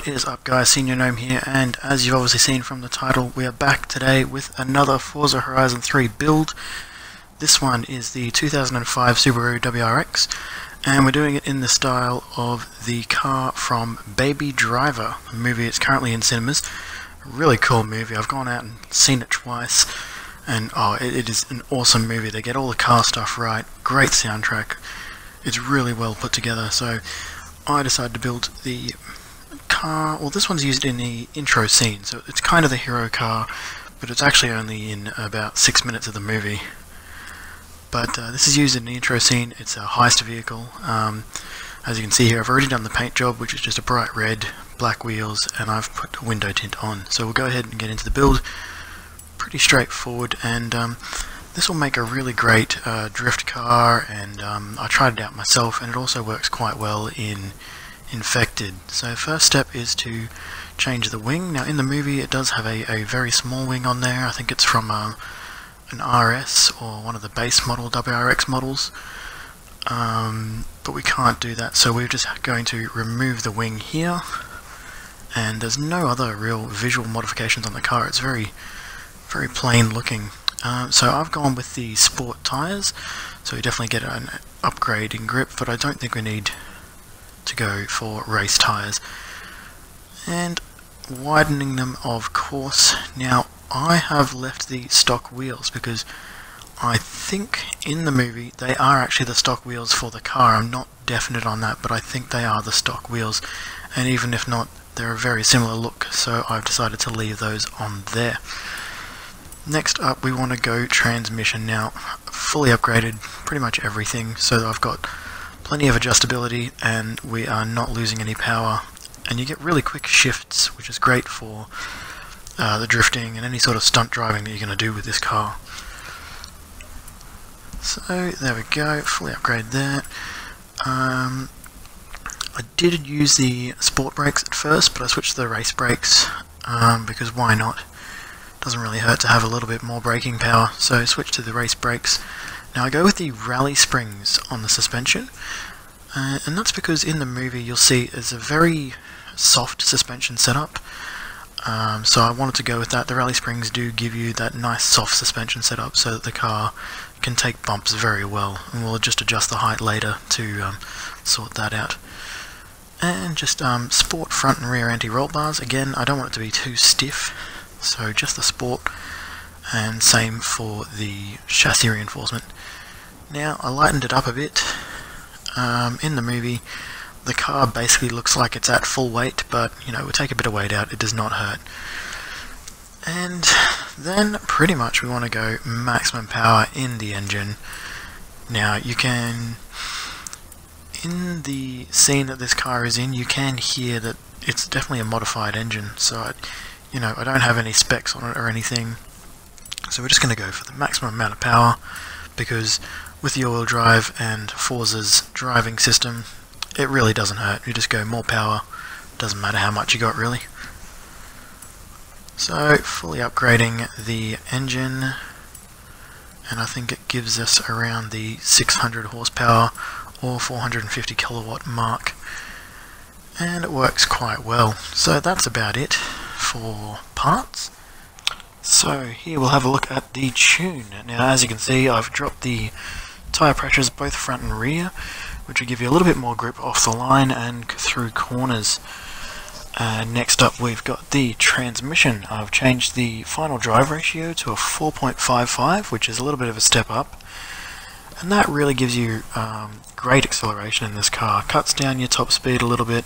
What is up, guys? Senior Gnome here, and as you've obviously seen from the title, we are back today with another Forza Horizon 3 build. This one is the 2005 Subaru WRX, and we're doing it in the style of the car from Baby Driver, a movie that's currently in cinemas. A really cool movie. I've gone out and seen it twice, and it is an awesome movie. They get all the car stuff right, great soundtrack. It's really well put together, so I decided to build the car. Well, this one's used in the intro scene, so it's kind of the hero car, but it's actually only in about 6 minutes of the movie. But this is used in the intro scene. It's a heist vehicle. As you can see here, I've already done the paint job, which is just a bright red, black wheels, and I've put a window tint on. So we'll go ahead and get into the build. Pretty straightforward, and this will make a really great drift car, and I tried it out myself, and it also works quite well in Infected. So first step is to change the wing. Now in the movie it does have a very small wing on there. I think it's from an RS or one of the base model WRX models, but we can't do that, so we're just going to remove the wing here, and there's no other real visual modifications on the car. It's very plain looking. So I've gone with the sport tyres, so you definitely get an upgrade in grip, but I don't think we need to go for race tyres. And widening them, of course. Now I have left the stock wheels because I think in the movie they are actually the stock wheels for the car. I'm not definite on that, but I think they are the stock wheels, and even if not, they're a very similar look, so I've decided to leave those on there. Next up, we want to go transmission. Now, fully upgraded pretty much everything, so I've got plenty of adjustability and we are not losing any power, and you get really quick shifts, which is great for the drifting and any sort of stunt driving that you're going to do with this car. So there we go, fully upgraded that. I did use the sport brakes at first, but I switched to the race brakes because why not? Doesn't really hurt to have a little bit more braking power, so switch to the race brakes. Now I go with the rally springs on the suspension, and that's because in the movie you'll see it's a very soft suspension setup, so I wanted to go with that. The rally springs do give you that nice soft suspension setup so that the car can take bumps very well, and we'll just adjust the height later to sort that out. And just sport front and rear anti-roll bars. Again, I don't want it to be too stiff, so just the sport, and same for the chassis reinforcement. Now I lightened it up a bit. In the movie the car basically looks like it's at full weight, but you know, we'll take a bit of weight out, it does not hurt. And then pretty much we want to go maximum power in the engine. Now you can, in the scene that this car is in, you can hear that it's definitely a modified engine, so I don't have any specs on it or anything, so we're just going to go for the maximum amount of power, because with the all-wheel drive and Forza's driving system, it really doesn't hurt. You just go more power, doesn't matter how much you got really. So fully upgrading the engine, and I think it gives us around the 600 horsepower or 450 kilowatt mark, and it works quite well. So that's about it for parts. So here we'll have a look at the tune. Now as you can see, I've dropped the tyre pressures both front and rear, which will give you a little bit more grip off the line and through corners. Next up we've got the transmission. I've changed the final drive ratio to a 4.55, which is a little bit of a step up, and that really gives you great acceleration in this car. Cuts down your top speed a little bit,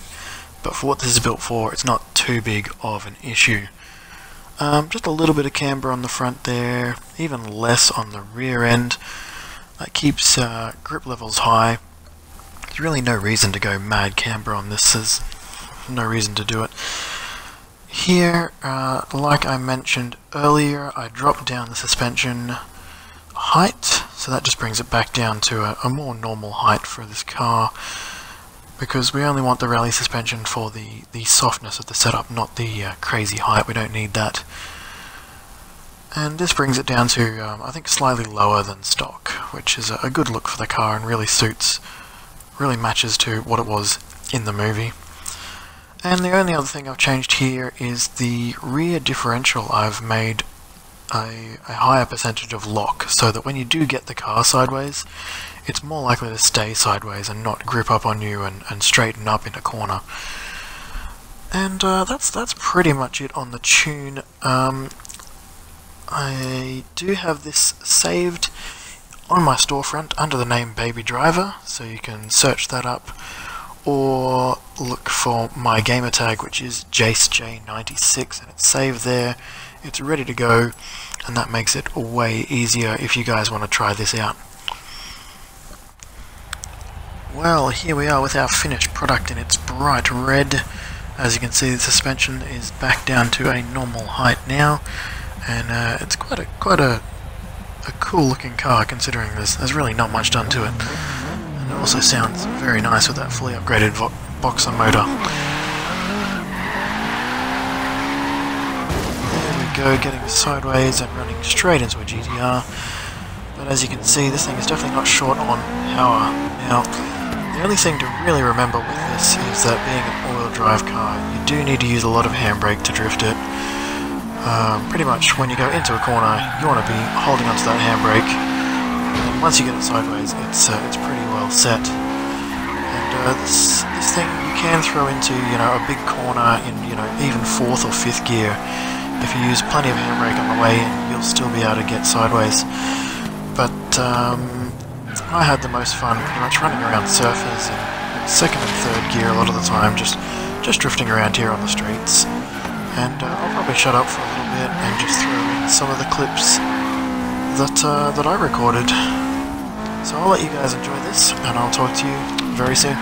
but for what this is built for, it's not too big of an issue. Just a little bit of camber on the front there, even less on the rear end. That keeps grip levels high. There's really no reason to go mad camber on this. There's no reason to do it. Here, like I mentioned earlier, I dropped down the suspension height, so that just brings it back down to a more normal height for this car, because we only want the rally suspension for the softness of the setup, not the crazy height. We don't need that. And this brings it down to, I think, slightly lower than stock, which is a good look for the car and really matches to what it was in the movie. And the only other thing I've changed here is the rear differential. I've made a higher percentage of lock, so that when you do get the car sideways, it's more likely to stay sideways and not grip up on you and straighten up in a corner. And that's pretty much it on the tune. I do have this saved on my storefront under the name Baby Driver, so you can search that up, or look for my gamertag, which is JaceJ96, and it's saved there. It's ready to go, and that makes it way easier if you guys want to try this out. Well, here we are with our finished product in its bright red. As you can see, the suspension is back down to a normal height now, and it's quite a cool looking car, considering there's really not much done to it. And it also sounds very nice with that fully upgraded boxer motor. Go, getting sideways and running straight into a GTR. But as you can see, this thing is definitely not short on power. Now, the only thing to really remember with this is that being an all-wheel drive car, you do need to use a lot of handbrake to drift it. Pretty much when you go into a corner, you want to be holding onto that handbrake, and once you get it sideways, it's pretty well set. And this thing you can throw into a big corner in even 4th or 5th gear. If you use plenty of handbrake on the way in, you'll still be able to get sideways. But I had the most fun pretty much running around surfers in 2nd and 3rd gear a lot of the time, just drifting around here on the streets. And I'll probably shut up for a little bit and just throw in some of the clips that I recorded. So I'll let you guys enjoy this, and I'll talk to you very soon.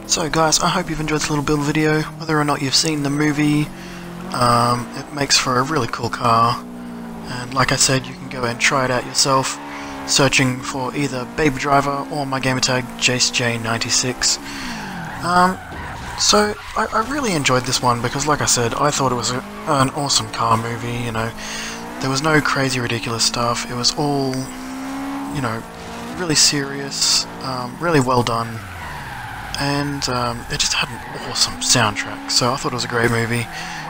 So guys, I hope you've enjoyed this little build video. Whether or not you've seen the movie, it makes for a really cool car, and like I said, you can go and try it out yourself, searching for either Baby Driver or my gamertag JaceJ96. So I really enjoyed this one because, like I said, I thought it was an awesome car movie. There was no crazy ridiculous stuff. It was all, really serious, really well done. And it just had an awesome soundtrack, so I thought it was a great movie.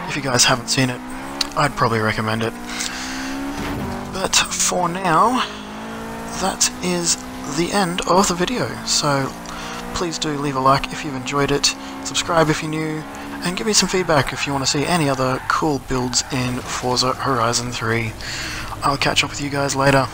If you guys haven't seen it, I'd probably recommend it. But for now, that is the end of the video, so please do leave a like if you've enjoyed it, subscribe if you're new, and give me some feedback if you want to see any other cool builds in Forza Horizon 3. I'll catch up with you guys later.